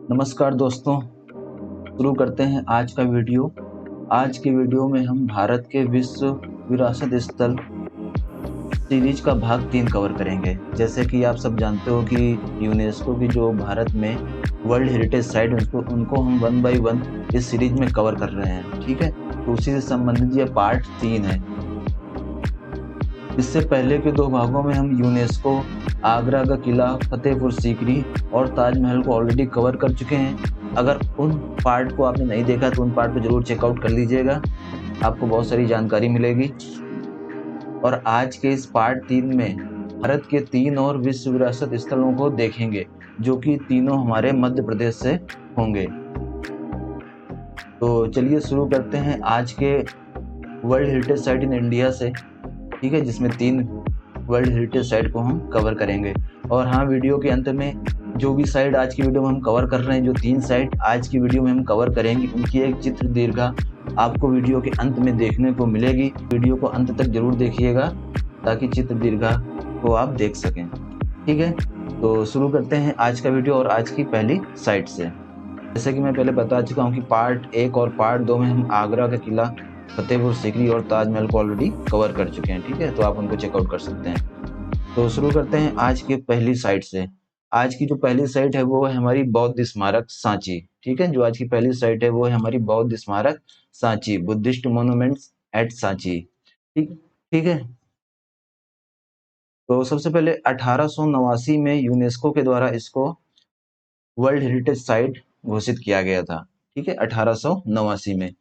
नमस्कार दोस्तों, शुरू करते हैं आज का वीडियो। आज के वीडियो में हम भारत के विश्व विरासत स्थल सीरीज का भाग 3 कवर करेंगे। जैसे कि आप सब जानते हो कि यूनेस्को की जो भारत में वर्ल्ड हेरिटेज साइट उनको हम 1 बाय 1 इस सीरीज में कवर कर रहे हैं, ठीक है? तो उसी से संबंधित ये पार्ट 3 है। इससे पहले के 2 भागों में हम यूनेस्को, आगरा का किला, फतेहपुर सीकरी और ताजमहल को ऑलरेडी कवर कर चुके हैं। अगर उन पार्ट को आपने नहीं देखा तो उन पार्ट को जरूर चेकआउट कर लीजिएगा, आपको बहुत सारी जानकारी मिलेगी। और आज के इस पार्ट 3 में भारत के 3 और विश्व विरासत स्थलों को देखेंगे, जो कि तीनों हमारे मध्य प्रदेश से होंगे। तो चलिए शुरू करते हैं आज के world heritage site in India से, ठीक है, जिसमें 3 वर्ल्ड हेरिटेज साइट को हम कवर करेंगे। और हाँ, वीडियो के अंत में जो भी साइट आज की वीडियो में हम कवर कर रहे हैं, जो 3 साइट आज की वीडियो में हम कवर करेंगे, उनकी एक चित्र दीर्घा आपको वीडियो के अंत में देखने को मिलेगी। वीडियो को अंत तक जरूर देखिएगा ताकि चित्र दीर्घा को आप देख सकें, ठीक है? तो शुरू करते हैं आज का वीडियो और आज की पहली साइट से। जैसे कि मैं पहले बता चुका हूँ कि पार्ट 1 और पार्ट 2 में हम आगरा का किला, फतेहपुर सीकरी और ताजमहल को ऑलरेडी कवर कर चुके हैं, ठीक है? तो आप उनको चेकआउट कर सकते हैं। तो शुरू करते हैं आज की पहली साइट से। आज की जो पहली साइट है वो है हमारी बौद्ध स्मारक सांची, ठीक है? जो आज की पहली साइट है वो है हमारी बौद्ध स्मारक Sanchi, Buddhist monuments at Sanchi, ठीक ठीक है। तो सबसे पहले 1889 में यूनेस्को के द्वारा इसको वर्ल्ड हेरिटेज साइट घोषित किया गया था, ठीक है, 1889 में।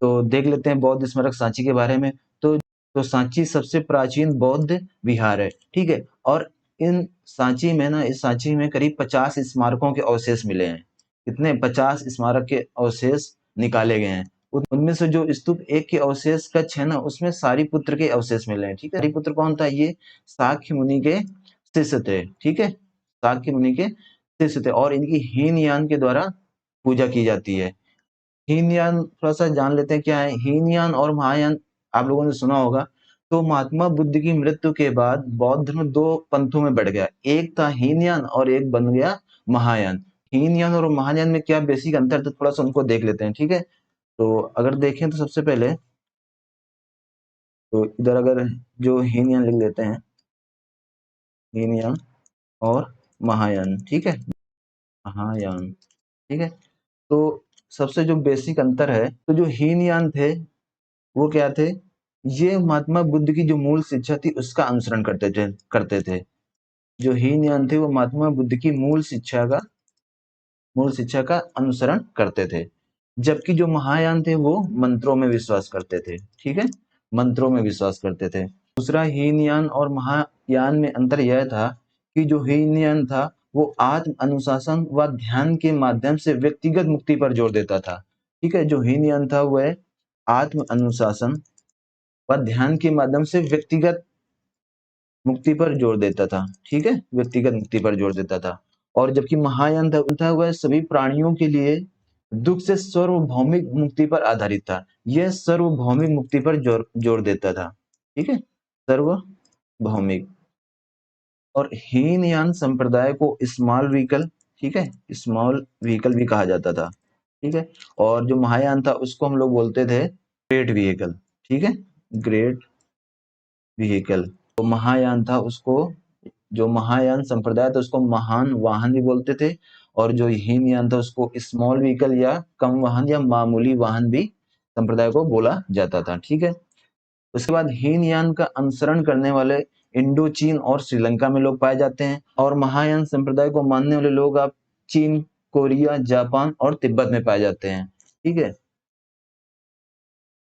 तो देख लेते हैं बौद्ध स्मारक सांची के बारे में। तो सांची सबसे प्राचीन बौद्ध विहार है, ठीक है? और इस सांची में करीब 50 स्मारकों के अवशेष मिले हैं। कितने? 50 स्मारक के अवशेष निकाले गए हैं। उनमें से जो स्तूप 1 के अवशेष कक्ष है ना, उसमें सारिपुत्र के अवशेष मिले हैं, ठीक है? सारिपुत्र कौन था? ये शाक्य मुनि के शिष्य थे, ठीक है? शाक्य मुनि के शिष्य थे और इनकी हीनयान के द्वारा पूजा की जाती है। हीनयान थोड़ा सा जान लेते हैं क्या है। हीनयान और महायान आप लोगों ने सुना होगा। तो महात्मा बुद्ध की मृत्यु के बाद बौद्ध धर्म 2 पंथों में बढ़ गया। एक था हीनयान और एक बन गया महायान। हीनयान और महायान में क्या बेसिक अंतर था, थोड़ा सा उनको देख लेते हैं, ठीक है? तो अगर देखें तो सबसे पहले तो इधर अगर जो हीनयान लिख लेते हैं, हीनयान और महायान, ठीक है, महायान, ठीक है। तो सबसे जो बेसिक अंतर है, तो जो हीनयान थे वो क्या थे? ये महात्मा बुद्ध की जो मूल शिक्षा थी उसका अनुसरण करते थे। जो हीनयान थे वो महात्मा बुद्ध की मूल शिक्षा का अनुसरण करते थे। जबकि जो महायान थे वो मंत्रों में विश्वास करते थे, ठीक है? मंत्रों में विश्वास करते थे। दूसरा, हीनयान और महायान में अंतर यह था कि जो हीनयान था वो आत्म अनुशासन व ध्यान के माध्यम से व्यक्तिगत मुक्ति पर जोर देता था, ठीक है? जो हीनयान था वह आत्म अनुशासन व ध्यान के माध्यम से व्यक्तिगत मुक्ति पर जोर देता था, ठीक है? व्यक्तिगत मुक्ति पर जोर देता था। और जबकि महायान था वह सभी प्राणियों के लिए दुख से सार्वभौमिक मुक्ति पर आधारित था। यह सार्वभौमिक मुक्ति पर जोर देता था, ठीक है? सार्वभौमिक। और हीनयान संप्रदाय को स्मॉल व्हीकल, ठीक है, स्मॉल व्हीकल भी कहा जाता था, ठीक है? और जो महायान था उसको हम लोग बोलते थे ग्रेट व्हीकल, ठीक है, ग्रेट व्हीकल। तो महायान था उसको, जो महायान संप्रदाय था उसको महान वाहन भी बोलते थे, और जो हीनयान था उसको स्मॉल व्हीकल या कम वाहन या मामूली वाहन भी संप्रदाय को बोला जाता था, ठीक है? उसके बाद हीनयान का अनुसरण करने वाले इंडो चीन और श्रीलंका में लोग पाए जाते हैं, और महायान संप्रदाय को मानने वाले लोग आप चीन, कोरिया, जापान और तिब्बत में पाए जाते हैं, ठीक है?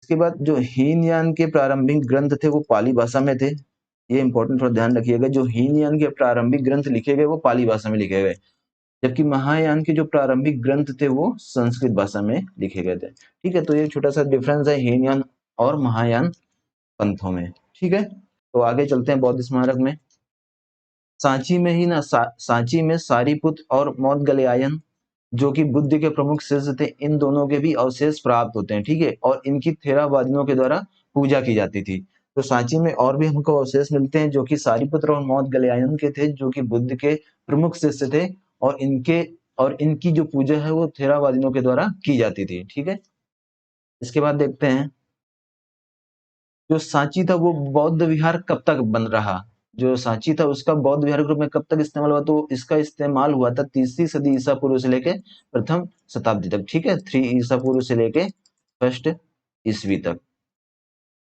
इसके बाद जो हीनयान के प्रारंभिक ग्रंथ थे वो पाली भाषा में थे। ये इंपॉर्टेंट थोड़ा ध्यान रखिएगा, जो हीनयान के प्रारंभिक ग्रंथ लिखे गए वो पाली भाषा में लिखे गए, जबकि महायान के जो प्रारंभिक ग्रंथ थे वो संस्कृत भाषा में लिखे गए थे, ठीक है? तो ये छोटा सा डिफरेंस है हीनयान और महायान पंथों में, ठीक है? तो आगे चलते हैं बौद्ध स्मारक में। सांची में ही ना सांची में सारीपुत्र और मौदगल्यायन जो कि बुद्ध के प्रमुख शिष्य थे, इन दोनों के भी अवशेष प्राप्त होते हैं, ठीक है? और इनकी थेरावादियों के द्वारा पूजा की जाती थी। तो सांची में और भी हमको अवशेष मिलते हैं जो कि सारीपुत्र और मौदगल्यायन के थे, जो कि बुद्ध के प्रमुख शिष्य थे, और इनके और इनकी जो पूजा है वो थेरावादियों के द्वारा की जाती थी। ठीक है, इसके बाद देखते हैं जो सांची था वो बौद्ध विहार कब तक बन रहा। जो सांची था उसका बौद्ध विहार के रूप में कब तक इस्तेमाल हुआ, तो इसका इस्तेमाल हुआ था 3री सदी ईसा पूर्व से लेके प्रथम शताब्दी तक। ठीक है, 3 ईसा पूर्व से लेके 1 ईस्वी तक।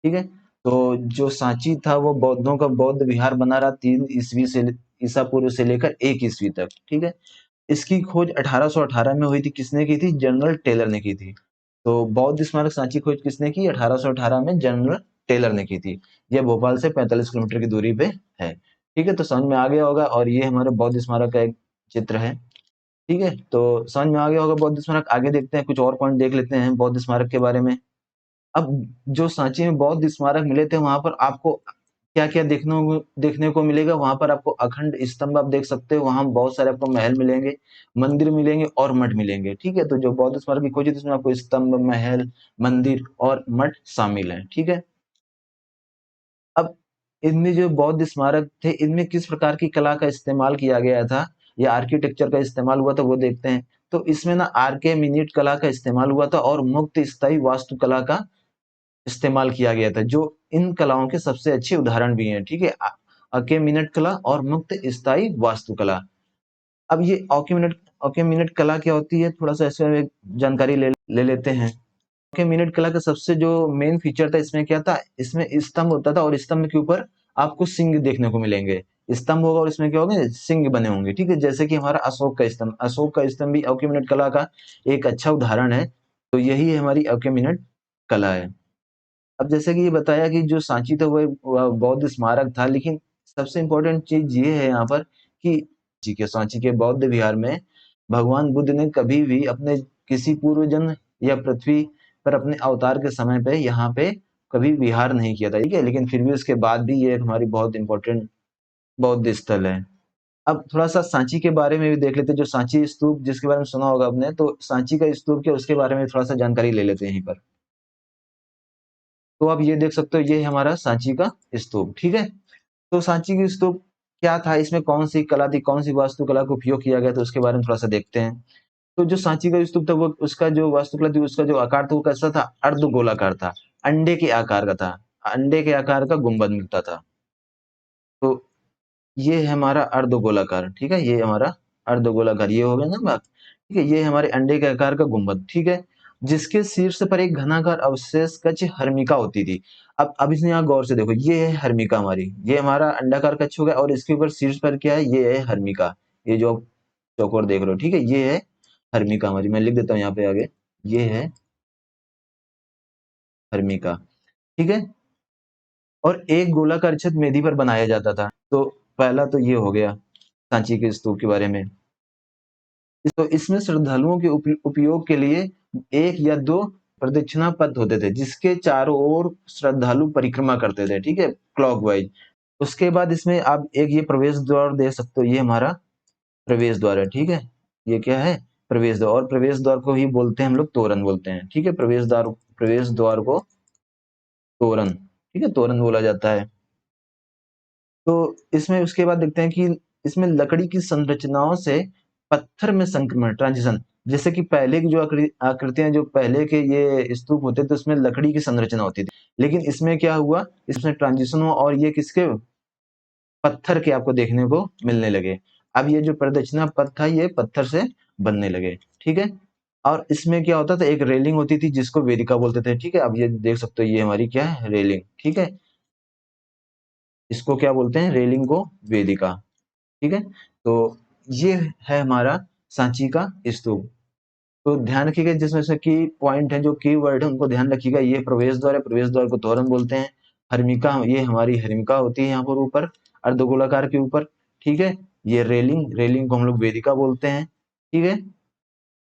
ठीक है, तो जो सांची था वो बौद्धों का बौद्ध विहार बना रहा 3 ईस्वी से ईसा पूर्व से लेकर 1 ईस्वी तक। ठीक है, इसकी खोज 1818 में हुई थी। किसने की थी? जनरल टेलर ने की थी। तो बौद्ध स्मारक सांची खोज किसने की? 1818 में जनरल टेलर ने की थी। यह भोपाल से 45 किलोमीटर की दूरी पे है। ठीक है, तो समझ में आ गया होगा, और ये हमारे बौद्ध स्मारक का एक चित्र है। ठीक है, तो समझ में आ गया होगा बौद्ध स्मारक। आगे देखते हैं, कुछ और पॉइंट देख लेते हैं बौद्ध स्मारक के बारे में। अब जो सांची में बौद्ध स्मारक मिले थे वहां पर आपको क्या क्या देखने को मिलेगा। वहां पर आपको अखंड स्तंभ आप देख सकते हो, वहां बहुत सारे आपको महल मिलेंगे, मंदिर मिलेंगे और मठ मिलेंगे। ठीक है, तो जो बौद्ध स्मारक की खोज है उसमें आपको स्तंभ, महल, मंदिर और मठ शामिल है। ठीक है, अब इनमें जो बौद्ध स्मारक थे इनमें किस प्रकार की कला का इस्तेमाल किया गया था या आर्किटेक्चर का इस्तेमाल हुआ था वो देखते हैं। तो इसमें ना आर्केमिनिट कला का इस्तेमाल हुआ था और मुक्त स्थायी वास्तुकला का इस्तेमाल किया गया था, जो इन कलाओं के सबसे अच्छे उदाहरण भी हैं। ठीक है, अकेमिनट कला और मुक्त स्थायी वास्तुकला। अब ये अकेमिनट कला क्या होती है, थोड़ा सा इसमें जानकारी ले लेते हैं। अकेमिनट कला का सबसे जो मेन फीचर था इसमें क्या था, इसमें स्तंभ होता था और स्तंभ के ऊपर आपको सिंह देखने को मिलेंगे। स्तंभ होगा और इसमें क्या होगा, सिंह बने होंगे। ठीक है, जैसे कि हमारा अशोक का स्तंभ भी अकेमिनट कला का एक अच्छा उदाहरण है। तो यही हमारी अकेमिनट कला है। अब जैसे कि ये बताया कि जो सांची था वो बौद्ध स्मारक था, लेकिन सबसे इम्पोर्टेंट चीज ये है यहाँ पर कि जी के सांची के बौद्ध विहार में भगवान बुद्ध ने कभी भी अपने किसी पूर्व जन्म या पृथ्वी पर अपने अवतार के समय पे यहाँ पे कभी विहार नहीं किया था। ठीक है, लेकिन फिर भी उसके बाद भी ये हमारी बहुत इंपॉर्टेंट बौद्ध स्थल है। अब थोड़ा सा सांची के बारे में भी देख लेते हैं। जो सांची स्तूप जिसके बारे में सुना होगा आपने, तो सांची का स्तूप क्या उसके बारे में थोड़ा सा जानकारी ले लेते हैं यहीं पर। तो आप ये देख सकते हो, ये हमारा सांची का स्तूप। ठीक है, तो सांची की स्तूप क्या था, इसमें कौन सी कला थी, कौन सी वास्तुकला का उपयोग किया गया था, उसके बारे में थोड़ा सा देखते हैं। तो जो सांची का स्तूप था वो उसका जो वास्तुकला थी उसका जो आकार था वो कैसा था, अर्धगोलाकार था, अंडे के आकार का था, अंडे के आकार का गुंबद मिलता था। तो ये है हमारा अर्धगोलाकार। ठीक है, ये हमारा अर्धगोलाकार, ये हो गया ना बात। ठीक है, ये हमारे अंडे के आकार का गुंबद। ठीक है, जिसके शीर्ष पर एक घनाकार अवशेष कक्ष हर्मिका होती थी। अब इसमें यहाँ गौर से देखो, ये है हर्मिका हमारी, ये हमारा अंडाकार कक्ष हो गया और इसके ऊपर शीर्ष पर क्या है, ये है हर्मिका। ये जो चौकोर देख रहे हो, ठीक है, ये है हर्मिका हमारी। मैं लिख देता हूँ यहाँ पे आगे, ये है हर्मिका। ठीक है, और एक गोलाकार छत मेधी पर बनाया जाता था। तो पहला तो ये हो गया सांची के स्तूप के बारे में। तो इसमें श्रद्धालुओं के उपयोग के लिए एक या दो प्रदक्षिणा पथ होते थे जिसके चारों ओर श्रद्धालु परिक्रमा करते थे। ठीक है, क्लॉकवाइज। उसके बाद इसमें आप एक ये प्रवेश द्वार देख सकते हो, ये हमारा प्रवेश द्वार है। ठीक है, ये क्या है, प्रवेश द्वार। और प्रवेश द्वार को ही बोलते हैं हम लोग तोरण बोलते हैं। ठीक है, प्रवेश द्वार को तोरण, ठीक है, तोरण बोला जाता है। तो इसमें उसके बाद देखते हैं कि इसमें लकड़ी की संरचनाओं से पत्थर में संक्रमण ट्रांजिशन, जैसे कि पहले की जो आकृतियां जो पहले के ये स्तूप होते थे उसमें लकड़ी की संरचना होती थी, लेकिन इसमें क्या हुआ, इसमें ट्रांजिशन हुआ और ये किसके, पत्थर के आपको देखने को मिलने लगे। अब ये जो प्रदक्षिणा पथ था ये पत्थर से बनने लगे। ठीक है, और इसमें क्या होता था, एक रेलिंग होती थी जिसको वेदिका बोलते थे। ठीक है, अब ये देख सकते हो, ये हमारी क्या है, रेलिंग। ठीक है, इसको क्या बोलते हैं, रेलिंग को वेदिका। ठीक है, तो ये है हमारा सांची का स्तूप। तो ध्यान रखिएगा जिसमें से की पॉइंट है, जो की वर्ड है उनको ध्यान रखिएगा। ये प्रवेश द्वार है, प्रवेश द्वार को तोरण बोलते हैं। हर्मिका, ये हमारी हर्मिका होती है यहाँ पर ऊपर अर्धगोलाकार के ऊपर। ठीक है, ये रेलिंग, रेलिंग को हम लोग वेदिका बोलते हैं। ठीक है,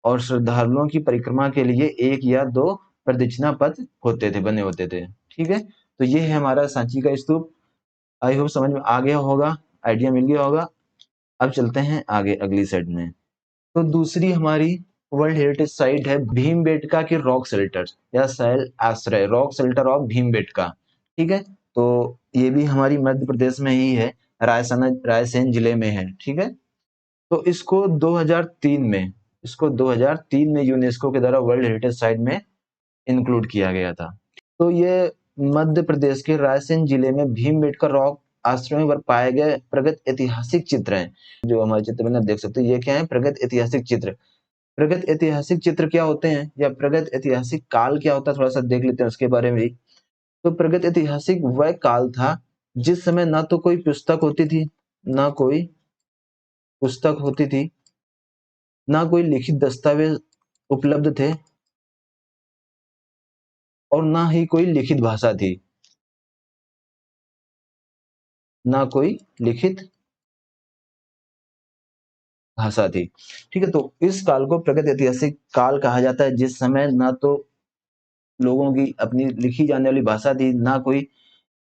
और श्रद्धालुओं की परिक्रमा के लिए एक या दो प्रदक्षिणा पथ होते थे, बने होते थे। ठीक है, तो ये है हमारा सांची का स्तूप। आई होप समझ में आ गया होगा, आइडिया मिल गया होगा। अब चलते हैं आगे अगली साइड में। तो दूसरी हमारी वर्ल्ड हेरिटेज साइट है भीमबेटका के रॉक शेल्टर या शैल आश्रय, रॉक शेल्टर ऑफ भीमबेटका। ठीक है, तो ये भी हमारी मध्य प्रदेश में ही है, रायसेन जिले में है। ठीक है, तो इसको 2003 में यूनेस्को के द्वारा वर्ल्ड हेरिटेज साइट में इंक्लूड किया गया था। तो ये मध्य प्रदेश के रायसेन जिले में भीमबेटका रॉक आश्रम पर पाए गए प्रगत ऐतिहासिक चित्र हैं। जो हमारे चित्र में आप देख सकते हैं, ये क्या है? प्रगत ऐतिहासिक चित्र। प्रगत ऐतिहासिक चित्र क्या होते हैं या प्रगत ऐतिहासिक काल क्या होता है, थोड़ा सा देख लेते हैं उसके बारे में भी। तो प्रगत ऐतिहासिक वह काल था जिस समय ना तो कोई पुस्तक होती थी, ना कोई पुस्तक होती थी, ना कोई लिखित दस्तावेज उपलब्ध थे, और ना ही कोई लिखित भाषा थी। ना कोई लिखित भाषा थी। ठीक है, तो इस काल को प्रगत ऐतिहासिक काल कहा जाता है, जिस समय ना तो लोगों की अपनी लिखी जाने वाली भाषा थी, ना कोई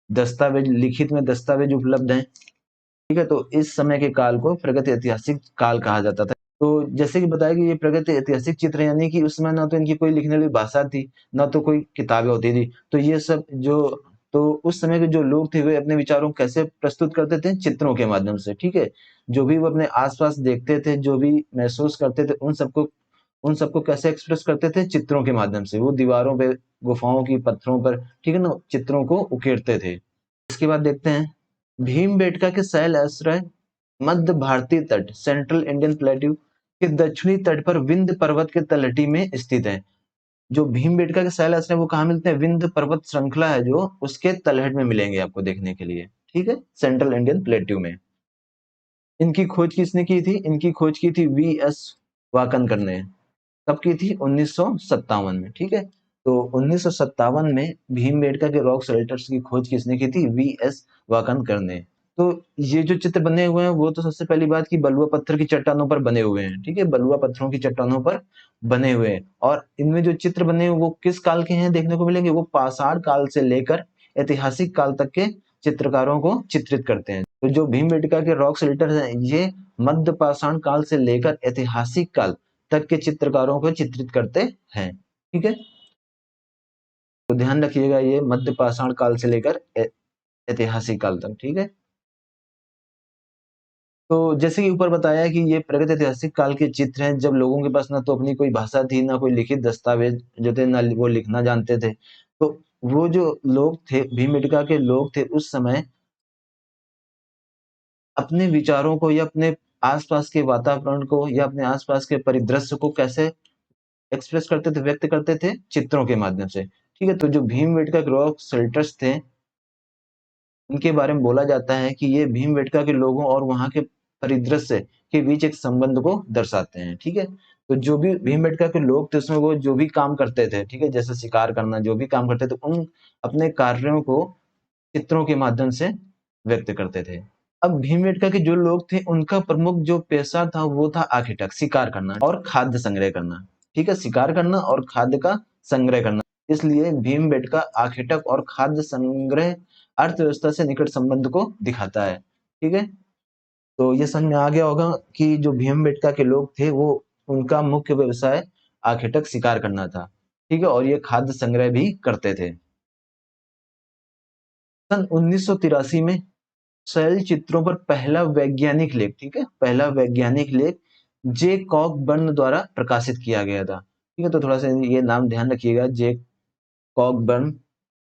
दस्तावेज लिखित में दस्तावेज उपलब्ध हैं। ठीक है, तो इस समय के काल को प्रगत ऐतिहासिक काल कहा जाता था। तो जैसे कि बताया कि ये प्रगत ऐतिहासिक चित्र, यानी कि उस समय ना तो इनकी कोई लिखने वाली भाषा थी, ना तो कोई किताबें होती थी। तो ये सब जो तो उस समय के जो लोग थे वे अपने विचारों को कैसे प्रस्तुत करते थे? चित्रों के माध्यम से। ठीक है, जो भी वो अपने आसपास देखते थे, जो भी महसूस करते थे, उन सबको कैसे एक्सप्रेस करते थे? चित्रों के माध्यम से। वो दीवारों पे, गुफाओं की पत्थरों पर, ठीक है ना, चित्रों को उकेरते थे। इसके बाद देखते हैं भीमबेटका के शैल आश्रय मध्य भारतीय तट सेंट्रल इंडियन प्लेट्यू के दक्षिणी तट पर विंध्य पर्वत के तलहटी में स्थित है। जो भीमबेटका के शैल आश्रय वो कहाँ मिलते हैं? विंध्य पर्वत श्रृंखला है जो, उसके तलहट में मिलेंगे आपको देखने के लिए। ठीक है, सेंट्रल इंडियन प्लेट्यू में। इनकी खोज किसने की थी? इनकी खोज की थी वी.एस. वाकनकर ने। कब की थी? 1957 में। ठीक है, तो 1957 में भीमबेटका के रॉक शेल्टर्स की खोज किसने की थी? वी.एस. वाकनकर ने। तो ये जो चित्र बने हुए हैं वो तो सबसे पहली बात की बलुआ पत्थर की चट्टानों पर बने हुए हैं। ठीक है, बलुआ पत्थरों की चट्टानों पर बने हुए हैं, और इनमें जो चित्र बने हुए वो किस काल के हैं देखने को मिलेंगे? वो पाषाण काल से लेकर ऐतिहासिक काल तक के चित्रकारों को चित्रित करते हैं। तो जो भीमबेटका के रॉक शेल्टर हैं ये मध्य पाषाण काल से लेकर ऐतिहासिक काल तक के चित्रकारों को चित्रित करते हैं। ठीक है, तो ध्यान रखिएगा ये मध्य पाषाण काल से लेकर ऐतिहासिक काल तक। ठीक है, तो जैसे कि ऊपर बताया कि ये प्रगत ऐतिहासिक काल के चित्र हैं जब लोगों के पास ना तो अपनी कोई भाषा थी, ना कोई लिखित दस्तावेज जो थे, ना वो लिखना जानते थे। तो वो जो लोग थे, भीमबेटका के लोग थे, उस समय अपने विचारों को या अपने आसपास के वातावरण को या अपने आसपास के परिदृश्य को कैसे एक्सप्रेस करते थे, व्यक्त करते थे? चित्रों के माध्यम से। ठीक है, तो जो भीमबेटका के रॉक शेल्टर्स थे, इनके बारे में बोला जाता है कि ये भीमबेटका के लोगों और वहां के परिदृश्य के बीच एक संबंध को दर्शाते हैं। ठीक है, तो जो भी भीमबेटका के लोग थे उसमें वो जो भी काम करते थे, ठीक है, जैसे शिकार करना, जो भी काम करते थे, उन अपने कार्यों को चित्रों के माध्यम से व्यक्त करते थे। अब भीमबेटका के जो लोग थे उनका प्रमुख जो पेशा था वो था आखेटक, शिकार करना और खाद्य संग्रह करना। ठीक है, शिकार करना और खाद्य का संग्रह करना। इसलिए भीमबेटका आखेटक और खाद्य संग्रह अर्थव्यवस्था से निकट संबंध को दिखाता है। ठीक है, तो ये समझ में आ गया होगा कि जो भीमबेटका के लोग थे वो, उनका मुख्य व्यवसाय आखेटक शिकार करना था। ठीक है, और ये खाद्य संग्रह भी करते थे। सन 1983 में शैल चित्रों पर पहला वैज्ञानिक लेख, ठीक है, पहला वैज्ञानिक लेख जे कॉकबर्न द्वारा प्रकाशित किया गया था। ठीक है, तो थोड़ा सा ये नाम ध्यान रखिएगा, जे कॉकबर्न,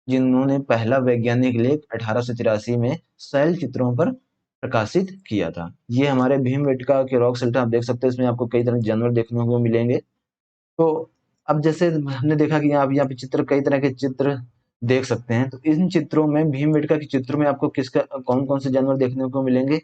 जिन्होंने पहला वैज्ञानिक लेख 1883 में शैल चित्रों पर प्रकाशित किया था। ये हमारे भीमबेटका के रॉक शेल्टर आप देख सकते हैं, इसमें आपको कई तरह के जानवर देखने को मिलेंगे। तो अब जैसे हमने देखा कि आप यहाँ पे चित्र, कई तरह के चित्र देख सकते हैं, तो इन चित्रों में, भीमबेटका के चित्रों में आपको किसका कौन कौन से जानवर देखने को मिलेंगे?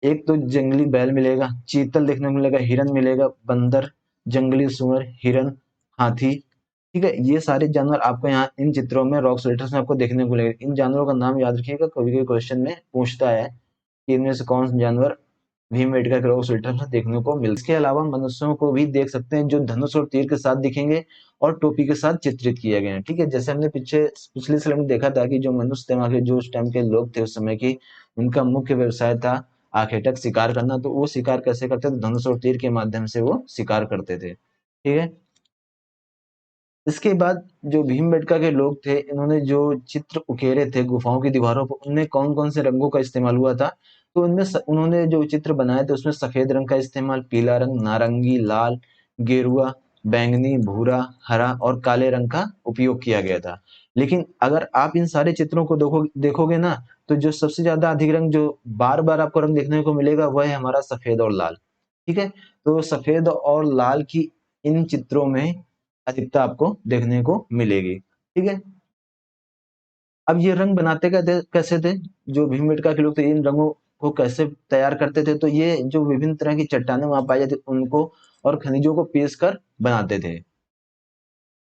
एक तो जंगली बैल मिलेगा, चीतल देखने को मिलेगा, हिरन मिलेगा, बंदर, जंगली सुअर, हिरन, हाथी। ठीक है, ये सारे जानवर आपको यहाँ इन चित्रों में, रॉक शेल्टर्स में आपको देखने को मिलेगा। इन जानवरों का नाम याद रखिएगा, कभी कभी क्वेश्चन में पूछता है कि इनमें से कौन सा जानवर भीमबेटका के रॉक शेल्टर में देखने को मिलता है। इसके अलावा मनुष्यों को भी देख सकते हैं जो धनुष और तीर के साथ दिखेंगे और टोपी के साथ चित्रित किए गए हैं। ठीक है, जैसे हमने पिछली स्लाइड में देखा था कि जो मनुष्य थे, वहाँ के जो उस टाइम के लोग थे उस समय की, उनका मुख्य व्यवसाय था आखेटक, शिकार करना। तो वो शिकार कैसे करते थे? धनुष और तीर के माध्यम से वो शिकार करते थे। ठीक है, इसके बाद जो भीमबेटका के लोग थे, इन्होंने जो चित्र उकेरे थे गुफाओं की दीवारों पर, उनमें कौन कौन से रंगों का इस्तेमाल हुआ था? तो इनमें उन्होंने जो चित्र बनाए थे उसमें सफेद रंग का इस्तेमाल, पीला रंग, नारंगी, लाल, गेरुआ, बैंगनी, भूरा, हरा और काले रंग का उपयोग किया गया था। लेकिन अगर आप इन सारे चित्रों को देखोगे ना, तो जो सबसे ज्यादा अधिक रंग जो बार बार आपको रंग देखने को मिलेगा वह है हमारा सफेद और लाल। ठीक है, तो सफेद और लाल की इन चित्रों में अधिकता आपको देखने को मिलेगी। ठीक है, अब ये रंग बनाते कैसे थे जो भीमबेटका के लोग थे, इन रंगों को कैसे तैयार करते थे, तो ये जो विभिन्न तरह की चट्टानें वहां पाई जाती उनको और खनिजों को पीस कर बनाते थे।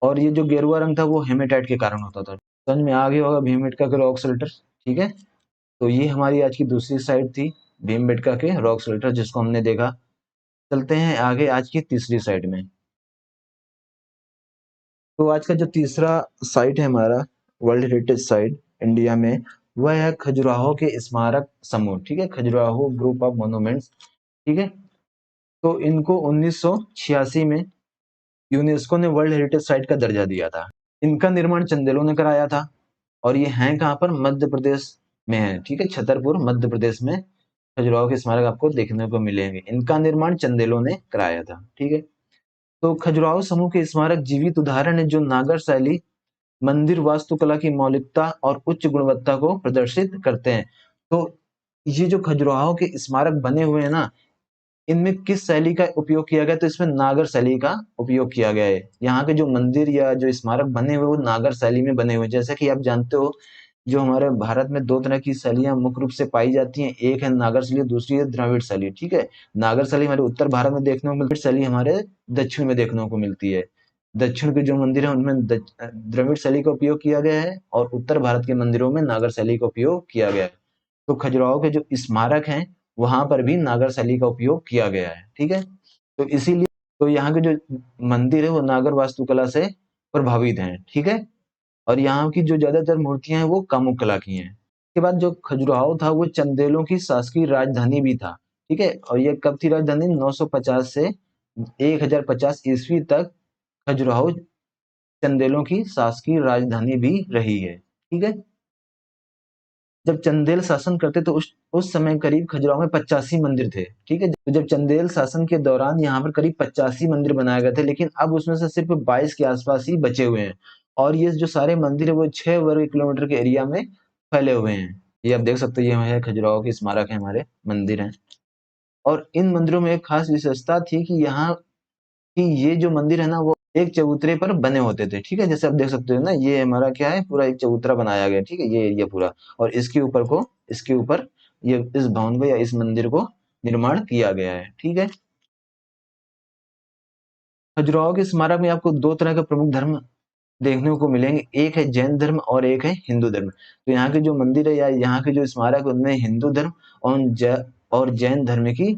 और ये जो गेरुआ रंग था वो हेमेटाइट के कारण होता था। समझ में आ गया होगा भीमबेटका के रॉक शेल्टर। ठीक है, तो ये हमारी आज की दूसरी साइड थी भीमबेटका के रॉक शेल्टर जिसको हमने देखा। चलते हैं आगे आज की तीसरी साइड में। तो आज का जो तीसरा साइट है हमारा वर्ल्ड हेरिटेज साइट इंडिया में, वह है खजुराहो के स्मारक समूह। ठीक है, खजुराहो ग्रुप ऑफ मोन्यूमेंट्स। ठीक है, तो इनको 1986 में यूनेस्को ने वर्ल्ड हेरिटेज साइट का दर्जा दिया था। इनका निर्माण चंदेलों ने कराया था और ये है कहाँ पर, मध्य प्रदेश में है। ठीक है, छतरपुर मध्य प्रदेश में खजुराहो के स्मारक आपको देखने को मिलेंगे। इनका निर्माण चंदेलों ने कराया था। ठीक है, तो खजुराहो समूह के स्मारक जीवित उदाहरण है जो नागर शैली मंदिर वास्तुकला की मौलिकता और उच्च गुणवत्ता को प्रदर्शित करते हैं। तो ये जो खजुराहो के स्मारक बने हुए हैं ना, इनमें किस शैली का उपयोग किया गया, तो इसमें नागर शैली का उपयोग किया गया है। यहाँ के जो मंदिर या जो स्मारक बने हुए वो नागर शैली में बने हुए, जैसा कि आप जानते हो जो हमारे भारत में दो तरह की शैलियां मुख्य रूप से पाई जाती हैं, एक है नागर शैली, दूसरी है द्रविड़ शैली। ठीक है, नागर शैली हमारे उत्तर भारत में देखने को मिलती है, शैली हमारे दक्षिण में देखने को मिलती है। दक्षिण के जो मंदिर है उनमें द्रविड़ शैली का उपयोग किया गया है और उत्तर भारत के मंदिरों में नागर शैली का उपयोग किया गया है। तो खजुराहो के जो स्मारक हैं वहां पर भी नागर शैली का उपयोग किया गया है। ठीक है, तो इसीलिए तो यहाँ के जो मंदिर है वो नागर वास्तुकला से प्रभावित हैं। ठीक है, और यहाँ की जो ज्यादातर मूर्तियां हैं वो कामुक कला की हैं। उसके बाद जो खजुराहो था वो चंदेलों की शासकीय राजधानी भी था। ठीक है, और ये कब थी राजधानी, 950 से 1050 ईस्वी तक खजुराहो चंदेलों की शासकीय राजधानी भी रही है। ठीक है, जब चंदेल शासन करते तो उस समय करीब खजुराहो में 85 मंदिर थे। ठीक है, तो जब चंदेल शासन के दौरान यहाँ पर करीब 85 मंदिर बनाए गए थे, लेकिन अब उसमें से सिर्फ 22 के आसपास ही बचे हुए हैं। और ये जो सारे मंदिर है वो 6 वर्ग किलोमीटर के एरिया में फैले हुए हैं। ये आप देख सकते हो, ये खजुराहो के स्मारक है, हमारे मंदिर हैं। और इन मंदिरों में एक खास विशेषता थी कि यहाँ कि ये जो मंदिर है ना वो एक चबूतरे पर बने होते थे। ठीक है, जैसे आप देख सकते हो ना, ये हमारा क्या है, पूरा एक चबूतरा बनाया गया। ठीक है, ये एरिया पूरा, और इसके ऊपर ये इस भवन को या इस मंदिर को निर्माण किया गया है। ठीक है, खजुराहो के स्मारक में आपको दो तरह के प्रमुख धर्म देखने को मिलेंगे, एक है जैन धर्म और एक है हिंदू धर्म। तो यहाँ के जो मंदिर है या यहाँ के जो स्मारक है उनमें हिंदू धर्म और जैन धर्म की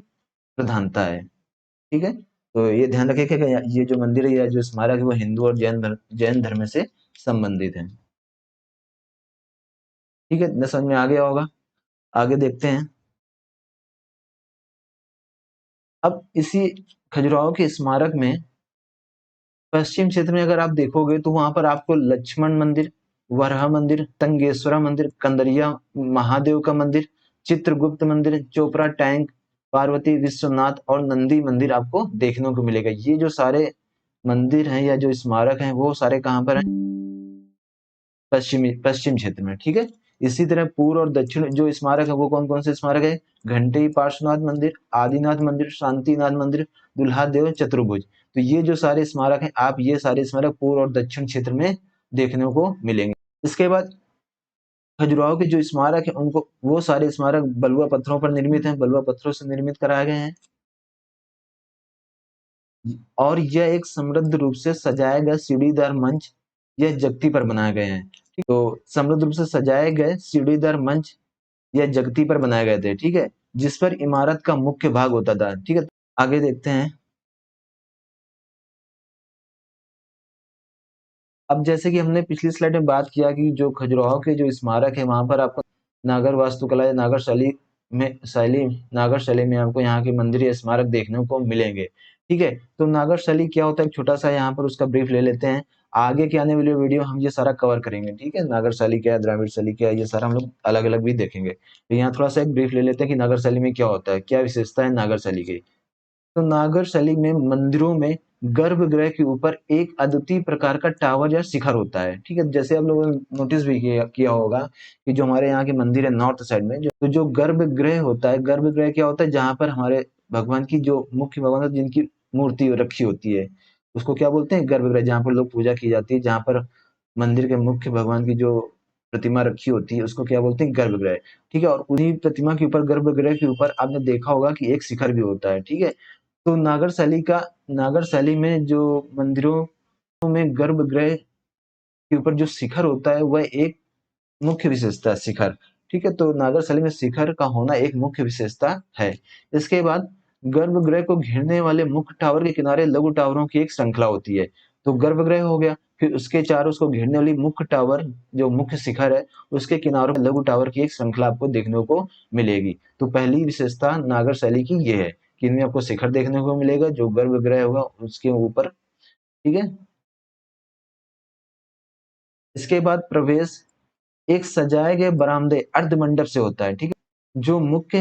प्रधानता है। ठीक है, तो ये ध्यान रखें कि ये जो मंदिर है या जो स्मारक है वो हिंदू और जैन धर्म से संबंधित है। ठीक है, इतना समझ में आ गया होगा। आगे देखते हैं। अब इसी खजुराहो के स्मारक में पश्चिम क्षेत्र में अगर आप देखोगे तो वहां पर आपको लक्ष्मण मंदिर, वराह मंदिर, तंगेश्वरा मंदिर, कंदरिया महादेव का मंदिर, चित्रगुप्त मंदिर, चोपड़ा टैंक, पार्वती विश्वनाथ और नंदी मंदिर आपको देखने को मिलेगा। ये जो सारे मंदिर हैं या जो स्मारक हैं वो सारे कहाँ पर हैं, पश्चिम क्षेत्र में। ठीक है, इसी तरह पूर्व और दक्षिण जो स्मारक है वो कौन कौन से स्मारक है, घंटी पार्श्वनाथ मंदिर, आदिनाथ मंदिर, शांतिनाथ मंदिर, दुल्हा देव चतुर्भुज। तो ये जो सारे स्मारक हैं, आप ये सारे स्मारक पूर्व और दक्षिण क्षेत्र में देखने को मिलेंगे। इसके बाद खजुराहो के जो स्मारक है उनको वो सारे स्मारक बलुआ पत्थरों पर निर्मित हैं, बलुआ पत्थरों से निर्मित कराए गए हैं। और यह एक समृद्ध रूप से सजाए गए सीढ़ीदार मंच यह जगती पर बनाए गए हैं। तो समृद्ध रूप से सजाए गए सीढ़ीदार मंच या जगती पर बनाए गए थे। ठीक है, जिस पर इमारत का मुख्य भाग होता था। ठीक है, आगे देखते हैं। अब जैसे कि हमने पिछली स्लाइड में बात किया कि जो खजुराहो के जो स्मारक है वहां पर आपको नागर वास्तुकला या नागर शैली में आपको यहाँ के मंदिर या स्मारक देखने को मिलेंगे। ठीक है, तो नागर शैली क्या होता है, एक छोटा सा यहाँ पर उसका ब्रीफ ले लेते हैं। आगे के आने वाली वीडियो हम ये सारा कवर करेंगे, ठीक है। नागर शैली क्या है, द्रविड़ शैली क्या है, ये सारा हम लोग अलग अलग भी देखेंगे। तो यहाँ थोड़ा सा एक ब्रीफ ले लेते हैं कि नागर शैली में क्या होता है, क्या विशेषता है नागर शैली की। तो नागर शैली में मंदिरों में गर्भगृह के ऊपर एक अद्वितीय प्रकार का टावर या शिखर होता है, ठीक है। जैसे आप लोगों ने नोटिस भी किया होगा कि जो हमारे यहाँ के मंदिर है नॉर्थ साइड में, जो गर्भगृह होता है, गर्भगृह क्या होता है, जहाँ पर हमारे भगवान की जो मुख्य भगवान है, जिनकी मूर्ति रखी होती है, उसको क्या बोलते हैं, गर्भगृह। जहाँ पर लोग पूजा की जाती है, जहाँ पर मंदिर के मुख्य भगवान की जो प्रतिमा रखी होती है, उसको क्या बोलते हैं, गर्भगृह, ठीक है। और उन्हीं प्रतिमा के ऊपर, गर्भगृह के ऊपर आपने देखा होगा कि एक शिखर भी होता है, ठीक है। तो नागर शैली में जो मंदिरों में गर्भगृह के ऊपर जो शिखर होता है वह एक मुख्य विशेषता है, शिखर, ठीक है। तो नागर शैली में शिखर का होना एक मुख्य विशेषता है। इसके बाद गर्भगृह को घेरने वाले मुख्य टावर के किनारे लघु टावरों की एक श्रृंखला होती है। तो गर्भगृह हो गया, फिर उसके चारों उसको घेरने वाली मुख्य टावर, जो मुख्य शिखर है, उसके किनारों पर लघु टावर की एक श्रृंखला आपको देखने को मिलेगी। तो पहली विशेषता नागर शैली की ये है कि इनमें आपको शिखर देखने को मिलेगा, जो गर्भगृह होगा उसके ऊपर, ठीक है। इसके बाद प्रवेश एक सजाए गए बरामदे अर्ध मंडप से होता है, ठीक है, जो मुख्य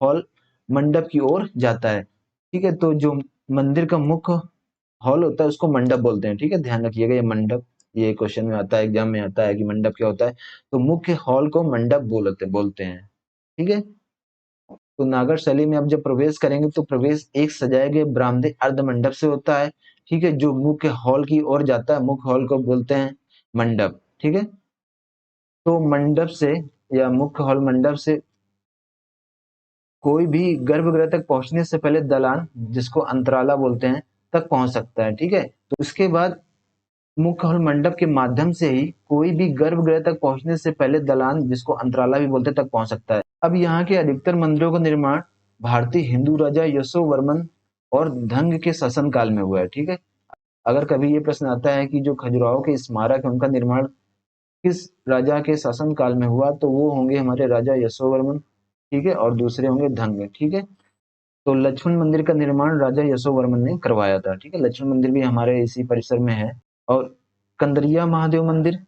हॉल मंडप की ओर जाता है, ठीक है। तो जो मंदिर का मुख्य हॉल होता है उसको मंडप बोलते हैं, ठीक है। ध्यान रखिएगा, ये मंडप, ये क्वेश्चन में आता है, एग्जाम में आता है कि मंडप क्या होता है। तो मुख्य हॉल को मंडप बोलते हैं, ठीक है। तो नागर शैली में आप जब प्रवेश करेंगे तो प्रवेश एक सजाए गए बरामदे अर्ध मंडप से होता है, ठीक है, जो मुख्य हॉल की ओर जाता है। मुख्य हॉल को बोलते हैं मंडप, ठीक है। तो मंडप से या मुख्य हॉल मंडप से कोई भी गर्भगृह तक पहुंचने से पहले दलान, जिसको अंतराला बोलते हैं, तक पहुंच सकता है, ठीक है। तो उसके बाद मुख्य हॉल मंडप के माध्यम से ही कोई भी गर्भगृह तक पहुंचने से पहले दलान, जिसको अंतराला भी बोलते हैं, तक पहुंच सकता है। अब यहाँ के अधिकतर मंदिरों का निर्माण भारतीय हिंदू राजा यशोवर्मन और धंग के शासन काल में हुआ है, ठीक है। अगर कभी ये प्रश्न आता है कि जो खजुराहो के स्मारक है उनका निर्माण किस राजा के शासन काल में हुआ, तो वो होंगे हमारे राजा यशोवर्मन, ठीक है, और दूसरे होंगे धंग, ठीक है। तो लक्ष्मण मंदिर का निर्माण राजा यशोवर्मन ने करवाया था, ठीक है। लक्ष्मण मंदिर भी हमारे इसी परिसर में है। और कंदरिया महादेव मंदिर,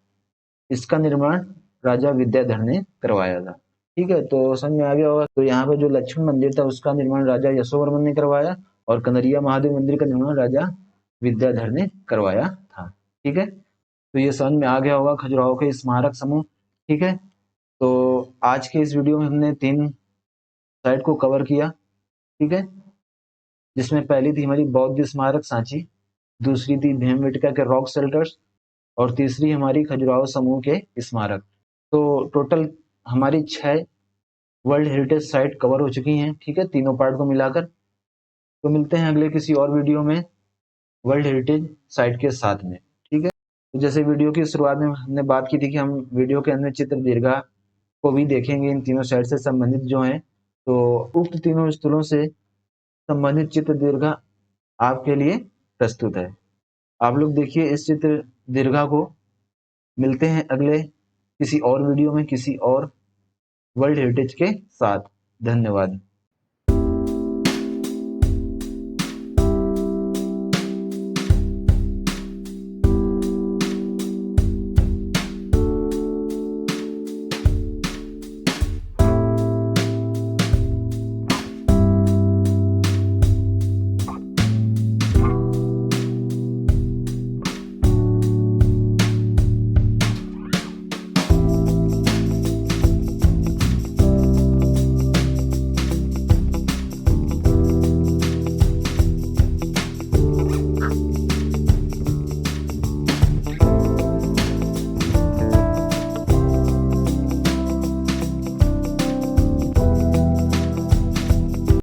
इसका निर्माण राजा विद्याधर ने करवाया था, ठीक है। तो समझ में आ गया होगा। तो यहाँ पे जो लक्ष्मण मंदिर था उसका निर्माण राजा यशोवर्मन ने करवाया, और कंदरिया महादेव मंदिर का निर्माण राजा विद्याधर ने करवाया था, ठीक है। तो ये समझ में आ गया होगा खजुराहो के स्मारक समूह, ठीक है। तो आज के इस वीडियो में हमने 3 साइट को कवर किया, ठीक है, जिसमें पहली थी हमारी बौद्ध स्मारक सांची, दूसरी थी भीमबेटका के रॉक शेल्टर्स, और तीसरी हमारी खजुराहो समूह के स्मारक। तो टोटल हमारी 6 वर्ल्ड हेरिटेज साइट कवर हो चुकी हैं, ठीक है, तीनों पार्ट को मिलाकर। तो मिलते हैं अगले किसी और वीडियो में वर्ल्ड हेरिटेज साइट के साथ में, ठीक है। तो जैसे वीडियो की शुरुआत में हमने बात की थी कि हम वीडियो के अंदर चित्र दीर्घा को भी देखेंगे, इन तीनों साइट से संबंधित जो हैं। तो उक्त तीनों स्थलों से संबंधित चित्र दीर्घा आपके लिए प्रस्तुत है। आप लोग देखिए इस चित्र दीर्घा को। मिलते हैं अगले किसी और वीडियो में किसी और वर्ल्ड हेरिटेज के साथ। धन्यवाद।